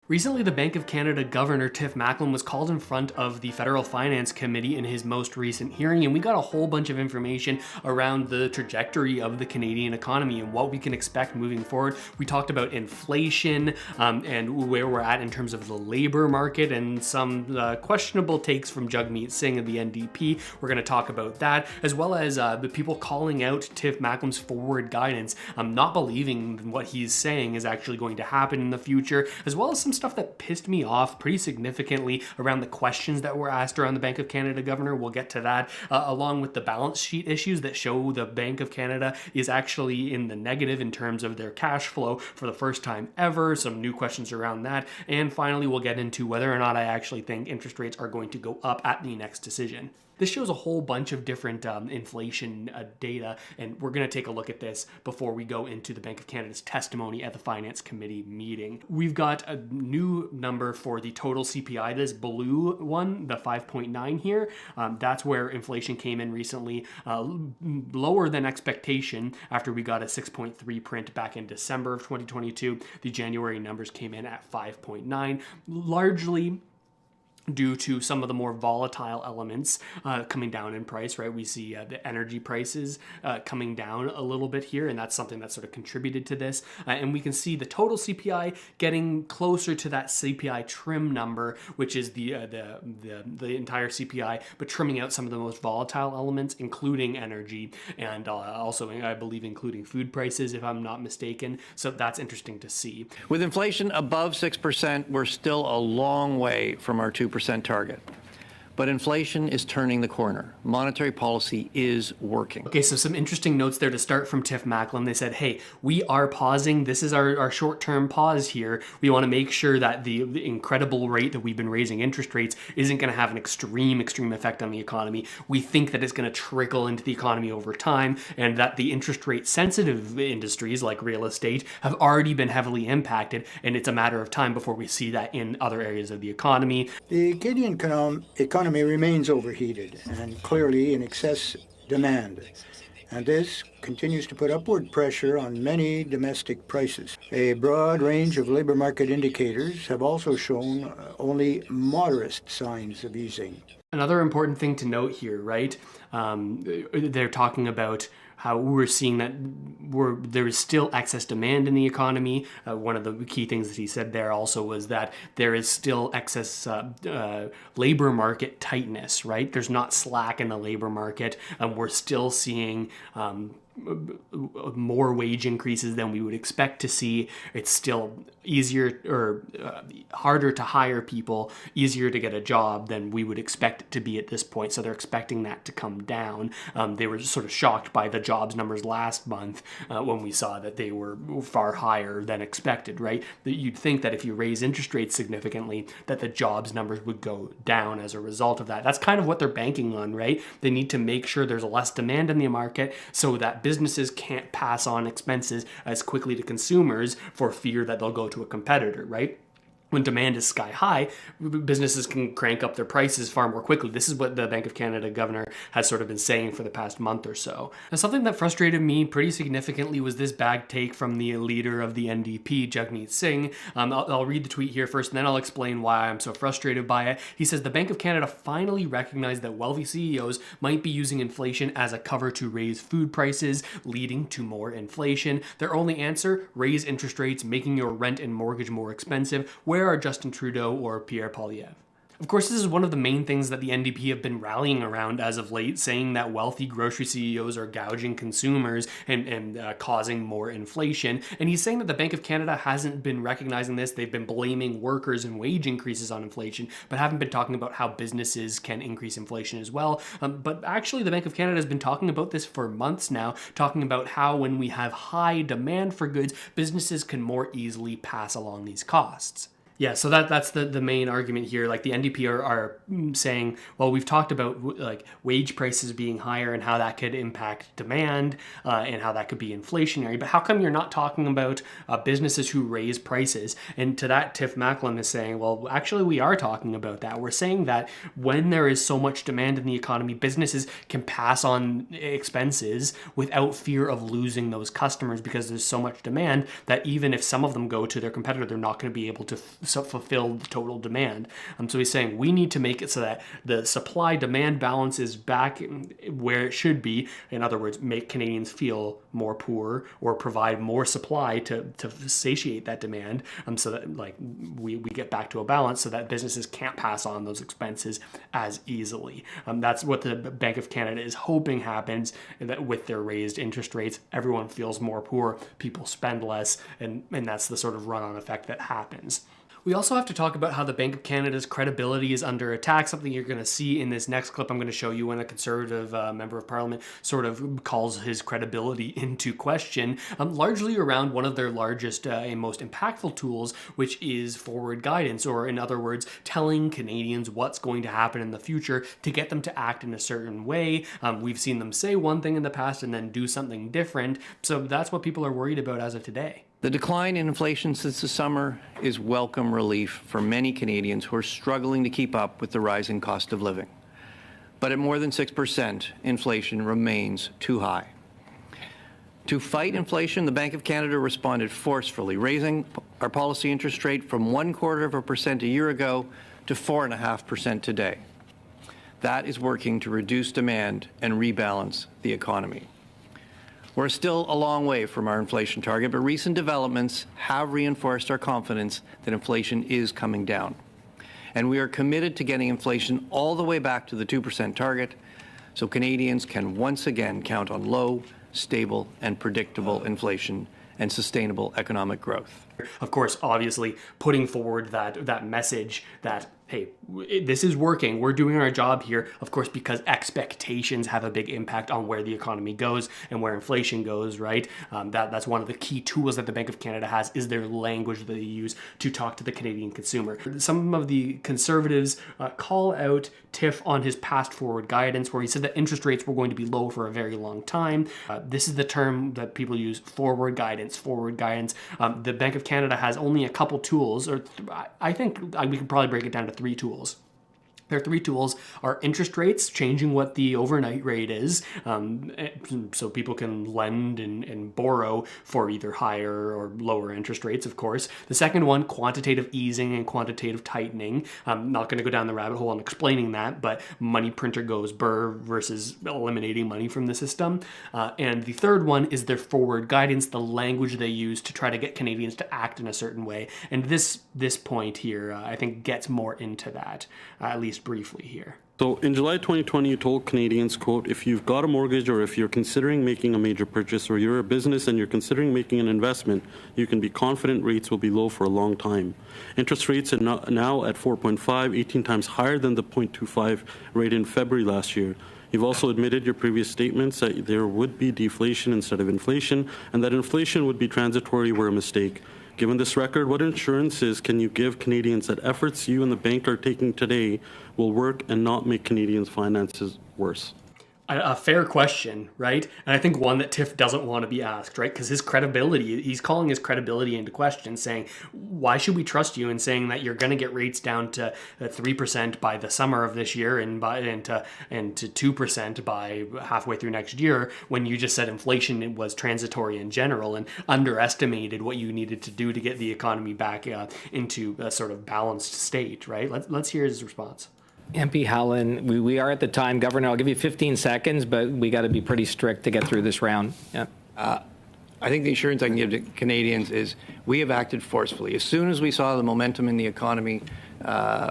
Recently, the Bank of Canada Governor Tiff Macklem was called in front of the Federal Finance Committee in his most recent hearing, and we got a whole bunch of information around the trajectory of the Canadian economy and what we can expect moving forward. We talked about inflation and where we're at in terms of the labor market and some questionable takes from Jagmeet Singh of the NDP. We're going to talk about that, as well as the people calling out Tiff Macklem's forward guidance, not believing what he's saying is actually going to happen in the future, as well as some stuff that pissed me off pretty significantly around the questions that were asked around the Bank of Canada governor. We'll get to that, along with the balance sheet issues that show the Bank of Canada is actually in the negative in terms of their cash flow for the first time ever. Some new questions around that. And finally, we'll get into whether or not I actually think interest rates are going to go up at the next decision. This shows a whole bunch of different inflation data, and we're going to take a look at this before we go into the Bank of Canada's testimony at the Finance Committee meeting. We've got a new number for the total CPI, this blue one, the 5.9 here. That's where inflation came in recently, lower than expectation after we got a 6.3 print back in December of 2022. The January numbers came in at 5.9, largely due to some of the more volatile elements coming down in price, right? We see the energy prices coming down a little bit here, and that's something that sort of contributed to this. And we can see the total CPI getting closer to that CPI trim number, which is the entire CPI, but trimming out some of the most volatile elements, including energy, and also, I believe, including food prices, if I'm not mistaken. So that's interesting to see. With inflation above 6%, we're still a long way from our 2% target. But inflation is turning the corner. Monetary policy is working. Okay, so some interesting notes there to start from Tiff Macklem. They said, hey, we are pausing. This is our short-term pause here. We want to make sure that the incredible rate that we've been raising interest rates isn't going to have an extreme effect on the economy. We think that it's going to trickle into the economy over time, and that the interest rate sensitive industries like real estate have already been heavily impacted, and it's a matter of time before we see that in other areas of the economy. The Canadian economy remains overheated and clearly in excess demand, and this continues to put upward pressure on many domestic prices. A broad range of labor market indicators have also shown only moderate signs of easing. Another important thing to note here, right? They're talking about how we're seeing that there is still excess demand in the economy. One of the key things that he said there also was that there is still excess labor market tightness, right? There's not slack in the labor market. We're still seeing more wage increases than we would expect to see. It's still easier or harder to hire people, easier to get a job than we would expect it to be at this point. So they're expecting that to come down. They were sort of shocked by the jobs numbers last month when we saw that they were far higher than expected, right? That you'd think that if you raise interest rates significantly, that the jobs numbers would go down as a result of that. That's kind of what they're banking on, right? They need to make sure there's less demand in the market so that businesses can't pass on expenses as quickly to consumers for fear that they'll go to a competitor, right? When demand is sky high, businesses can crank up their prices far more quickly. This is what the Bank of Canada governor has sort of been saying for the past month or so. Now, something that frustrated me pretty significantly was this bad take from the leader of the NDP, Jagmeet Singh. I'll read the tweet here first, and then I'll explain why I'm so frustrated by it. He says, the Bank of Canada finally recognized that wealthy CEOs might be using inflation as a cover to raise food prices, leading to more inflation. Their only answer, raise interest rates, making your rent and mortgage more expensive. Where are Justin Trudeau or Pierre Poilievre? Of course, this is one of the main things that the NDP have been rallying around as of late, saying that wealthy grocery CEOs are gouging consumers and causing more inflation. And he's saying that the Bank of Canada hasn't been recognizing this. They've been blaming workers and wage increases on inflation, but haven't been talking about how businesses can increase inflation as well. But actually, the Bank of Canada has been talking about this for months now, talking about how when we have high demand for goods, businesses can more easily pass along these costs. Yeah, so that's the main argument here. Like the NDP are saying, well, we've talked about like wage prices being higher and how that could impact demand and how that could be inflationary. But how come you're not talking about businesses who raise prices? And to that, Tiff Macklem is saying, well, actually, we are talking about that. We're saying that when there is so much demand in the economy, businesses can pass on expenses without fear of losing those customers because there's so much demand that even if some of them go to their competitor, they're not going to be able to fulfill the total demand. So he's saying we need to make it so that the supply-demand balance is back where it should be. In other words, make Canadians feel more poor or provide more supply to satiate that demand, so that like we get back to a balance so that businesses can't pass on those expenses as easily. That's what the Bank of Canada is hoping happens, that with their raised interest rates, everyone feels more poor, people spend less, and that's the sort of run-on effect that happens. We also have to talk about how the Bank of Canada's credibility is under attack, something you're going to see in this next clip I'm going to show you when a Conservative member of Parliament sort of calls his credibility into question, largely around one of their largest and most impactful tools, which is forward guidance, or in other words, telling Canadians what's going to happen in the future to get them to act in a certain way. We've seen them say one thing in the past and then do something different, so that's what people are worried about as of today. The decline in inflation since the summer is welcome relief for many Canadians who are struggling to keep up with the rising cost of living. But at more than 6%, inflation remains too high. To fight inflation, the Bank of Canada responded forcefully, raising our policy interest rate from 0.25% a year ago to 4.5% today. That is working to reduce demand and rebalance the economy. We're still a long way from our inflation target, but recent developments have reinforced our confidence that inflation is coming down. And we are committed to getting inflation all the way back to the 2% target so Canadians can once again count on low, stable, and predictable inflation and sustainable economic growth. Of course, obviously, putting forward that message that, hey, this is working, we're doing our job here, of course, because expectations have a big impact on where the economy goes and where inflation goes, right? That's one of the key tools that the Bank of Canada has, is their language that they use to talk to the Canadian consumer. Some of the Conservatives call out Tiff on his past forward guidance, where he said that interest rates were going to be low for a very long time. This is the term that people use, forward guidance, forward guidance. The Bank of Canada has only a couple tools, or I think we can probably break it down to 3 tools. Their 3 tools are interest rates, changing what the overnight rate is, so people can lend and borrow for either higher or lower interest rates, of course. The second one, quantitative easing and quantitative tightening. I'm not going to go down the rabbit hole on explaining that, but money printer goes burr versus eliminating money from the system. And the third one is their forward guidance, the language they use to try to get Canadians to act in a certain way. And this point here, I think, gets more into that, at least briefly here. So in July 2020, you told Canadians, quote, if you've got a mortgage or if you're considering making a major purchase or you're a business and you're considering making an investment, you can be confident rates will be low for a long time. Interest rates are now at 4.5, 18 times higher than the 0.25 rate in February last year. You've also admitted your previous statements that there would be deflation instead of inflation and that inflation would be transitory were a mistake. Given this record, what assurances can you give Canadians that efforts you and the bank are taking today will work and not make Canadians' finances worse? A fair question, right? And I think one that Tiff doesn't want to be asked, right? Because his credibility, he's calling his credibility into question, saying, why should we trust you in saying that you're going to get rates down to 3% by the summer of this year and to 2% by halfway through next year, when you just said inflation was transitory in general and underestimated what you needed to do to get the economy back into a sort of balanced state, right? Let's hear his response. MP Howland, we are at the time. Governor, I'll give you 15 seconds, but we got to be pretty strict to get through this round. Yeah. I think the assurance I can give to Canadians is we have acted forcefully. As soon as we saw the momentum in the economy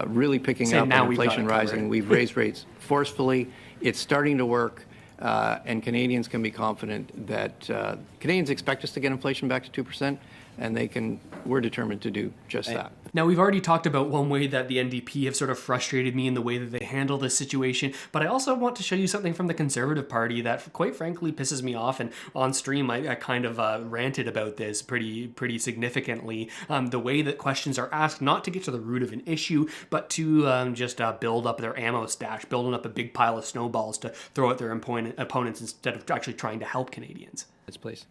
really picking up and inflation rising, we've raised rates forcefully. It's starting to work, and Canadians can be confident that Canadians expect us to get inflation back to 2%, and we're determined to do just that. Now, we've already talked about one way that the NDP have sort of frustrated me in the way that they handle this situation, but I also want to show you something from the Conservative Party that, quite frankly, pisses me off, and on stream I kind of ranted about this pretty significantly. The way that questions are asked, not to get to the root of an issue, but to just build up their ammo stash, building up a big pile of snowballs to throw at their opponents instead of actually trying to help Canadians. Yes, please.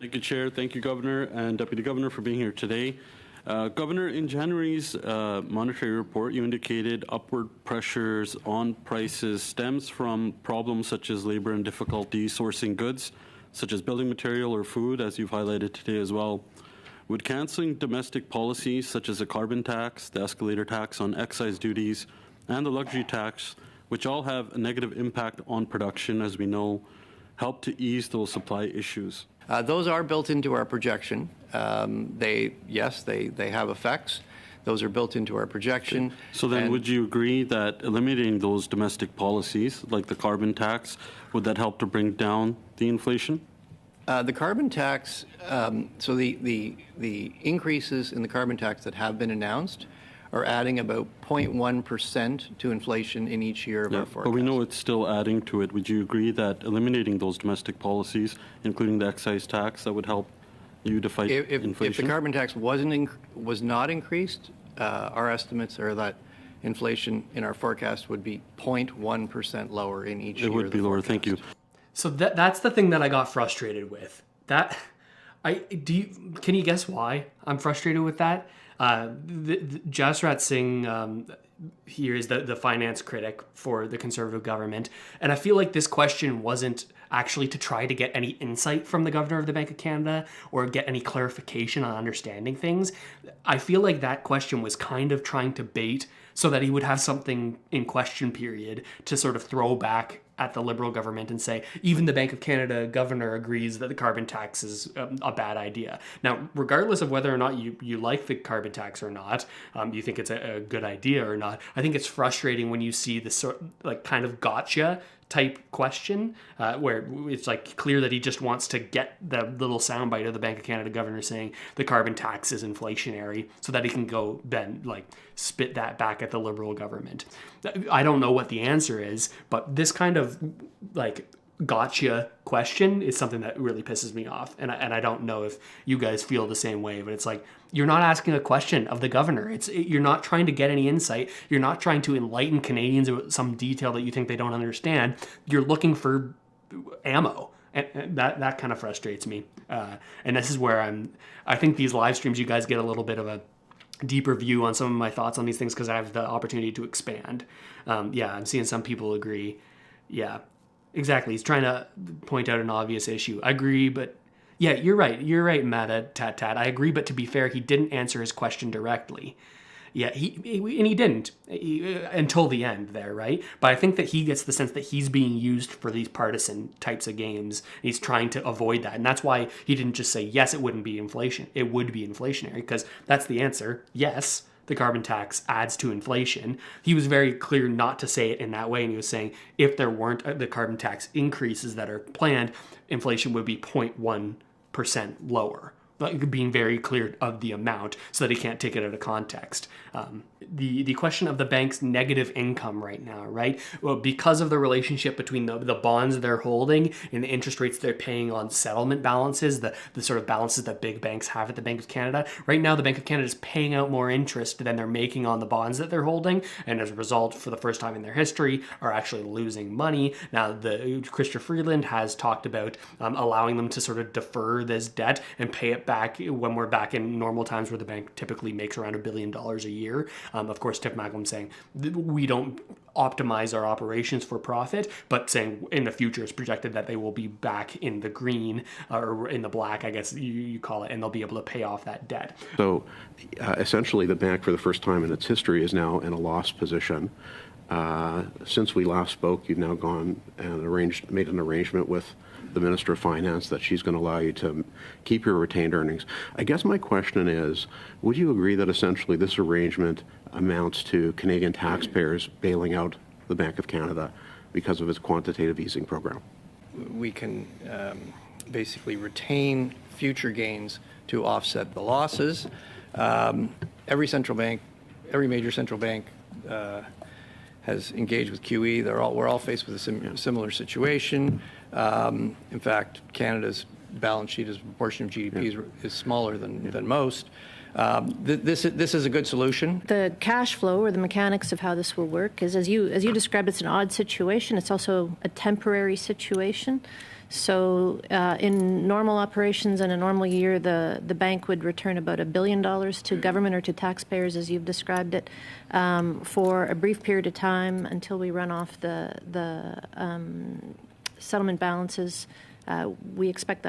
Thank you, Chair. Thank you, Governor and Deputy Governor, for being here today. Governor, in January's monetary report, you indicated upward pressures on prices stems from problems such as labor and difficulty sourcing goods, such as building material or food, as you've highlighted today as well. Would canceling domestic policies such as a carbon tax, the escalator tax on excise duties, and the luxury tax, which all have a negative impact on production, as we know, help to ease those supply issues? Those are built into our projection. Yes, they have effects. Those are built into our projection. So then would you agree that eliminating those domestic policies, like the carbon tax, would that help to bring down the inflation? The carbon tax, so the increases in the carbon tax that have been announced are adding about 0.1% to inflation in each year of our forecast. But we know it's still adding to it. Would you agree that eliminating those domestic policies, including the excise tax, that would help you to fight inflation? If the carbon tax was not increased, our estimates are that inflation in our forecast would be 0.1% lower in each year. It would be lower. Thank you. So that's the thing that I got frustrated with. Can you guess why I'm frustrated with that? Jasrat Singh here is the finance critic for the Conservative government, and I feel like this question wasn't actually to try to get any insight from the Governor of the Bank of Canada or get any clarification on understanding things. I feel like that question was kind of trying to bait so that he would have something in question period to sort of throw back at the Liberal government and say, even the Bank of Canada governor agrees that the carbon tax is a bad idea. Now, regardless of whether or not you like the carbon tax or not, you think it's a good idea or not, I think it's frustrating when you see this sort like kind of gotcha type question where it's like clear that he just wants to get the little soundbite of the Bank of Canada governor saying the carbon tax is inflationary so that he can go then like spit that back at the Liberal government. I don't know what the answer is, but this kind of like gotcha question is something that really pisses me off. And I don't know if you guys feel the same way, but it's like, you're not asking a question of the governor. You're not trying to get any insight. You're not trying to enlighten Canadians about some detail that you think they don't understand. You're looking for ammo. And that kind of frustrates me. And this is where I think these live streams, you guys get a little bit of a deeper view on some of my thoughts on these things because I have the opportunity to expand. I'm seeing some people agree. Yeah, exactly. He's trying to point out an obvious issue. I agree, but yeah, you're right. You're right, Mata Tat Tat. I agree, but to be fair, he didn't answer his question directly. Yeah, he didn't until the end there, right? But I think that he gets the sense that he's being used for these partisan types of games. He's trying to avoid that, and that's why he didn't just say yes, it wouldn't be inflation. It would be inflationary because that's the answer. Yes, the carbon tax adds to inflation. He was very clear not to say it in that way, and he was saying if there weren't the carbon tax increases that are planned, inflation would be 0.1% lower. Like being very clear of the amount so that he can't take it out of context. The question of the bank's negative income right now, right? Well, because of the relationship between the bonds they're holding and the interest rates they're paying on settlement balances, the sort of balances that big banks have at the Bank of Canada. Right now, the Bank of Canada is paying out more interest than they're making on the bonds that they're holding, and as a result, for the first time in their history, are actually losing money. Now, Chrystia Freeland has talked about allowing them to sort of defer this debt and pay it back when we're back in normal times where the bank typically makes around $1 billion a year. Of course, Tiff Macklem saying we don't optimize our operations for profit, but saying in the future it's projected that they will be back in the green or in the black, I guess you call it, and they'll be able to pay off that debt. So essentially the bank for the first time in its history is now in a loss position. Since we last spoke, you've now gone and made an arrangement with the Minister of Finance that she's going to allow you to keep your retained earnings. I guess my question is, would you agree that essentially this arrangement amounts to Canadian taxpayers bailing out the Bank of Canada because of its quantitative easing program? We can basically retain future gains to offset the losses. Every major central bank has engaged with QE. We're all faced with a similar situation. In fact, Canada's balance sheet as a proportion of GDP is smaller than most. This is a good solution. The cash flow or the mechanics of how this will work is, as you described, it's an odd situation. It's also a temporary situation. So in normal operations in a normal year, the bank would return about $1 billion to government or to taxpayers, as you've described it, for a brief period of time until we run off the settlement balances We expect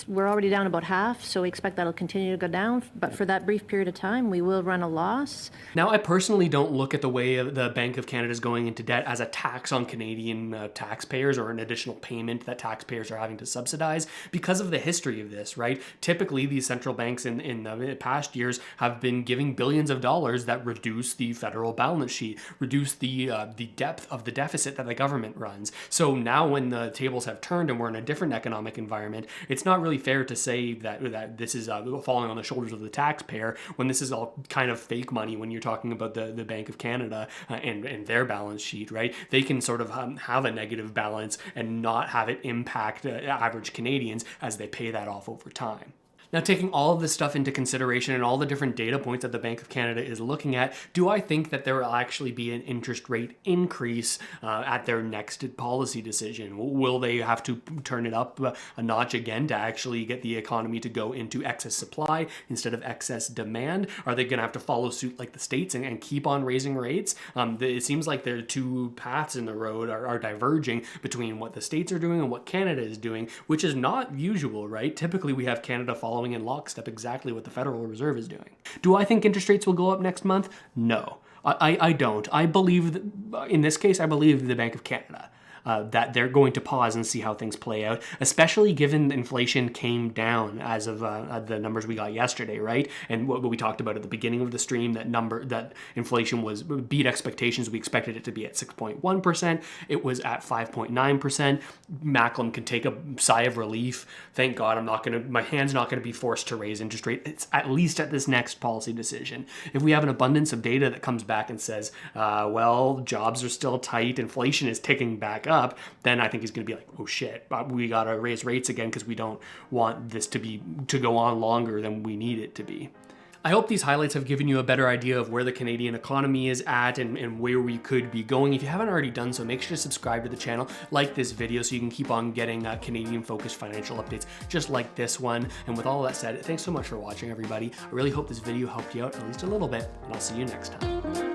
we're already down about half, so we expect that'll continue to go down. But for that brief period of time, we will run a loss. Now, I personally don't look at the way the Bank of Canada is going into debt as a tax on Canadian taxpayers or an additional payment that taxpayers are having to subsidize because of the history of this, right? Typically, these central banks in the past years have been giving billions of dollars that reduce the federal balance sheet, reduce the depth of the deficit that the government runs. So now when the tables have turned and we're in a different economic environment, it's not really fair to say that this is falling on the shoulders of the taxpayer when this is all kind of fake money when you're talking about the Bank of Canada and their balance sheet, right? They can sort of have a negative balance and not have it impact average Canadians as they pay that off over time. Now, taking all of this stuff into consideration and all the different data points that the Bank of Canada is looking at, do I think that there will actually be an interest rate increase at their next policy decision? Will they have to turn it up a notch again to actually get the economy to go into excess supply instead of excess demand? Are they going to have to follow suit like the states and keep on raising rates? It seems like the two paths in the road are diverging between what the states are doing and what Canada is doing, which is not usual, right? Typically, we have Canada following in lockstep exactly what the Federal Reserve is doing. Do I think interest rates will go up next month? No, I don't. I believe, in this case, I believe the Bank of Canada. That they're going to pause and see how things play out, especially given inflation came down as of the numbers we got yesterday, right? And what we talked about at the beginning of the stream, that inflation beat expectations. We expected it to be at 6.1%. It was at 5.9%. Macklem can take a sigh of relief. Thank God my hand's not going to be forced to raise interest rate. It's at least at this next policy decision. If we have an abundance of data that comes back and says, well, jobs are still tight, inflation is ticking back up, then I think he's going to be like, oh shit, we got to raise rates again because we don't want this to go on longer than we need it to be. I hope these highlights have given you a better idea of where the Canadian economy is at and where we could be going. If you haven't already done so, make sure to subscribe to the channel, like this video so you can keep on getting Canadian-focused financial updates just like this one. And with all that said, thanks so much for watching, everybody. I really hope this video helped you out at least a little bit, and I'll see you next time.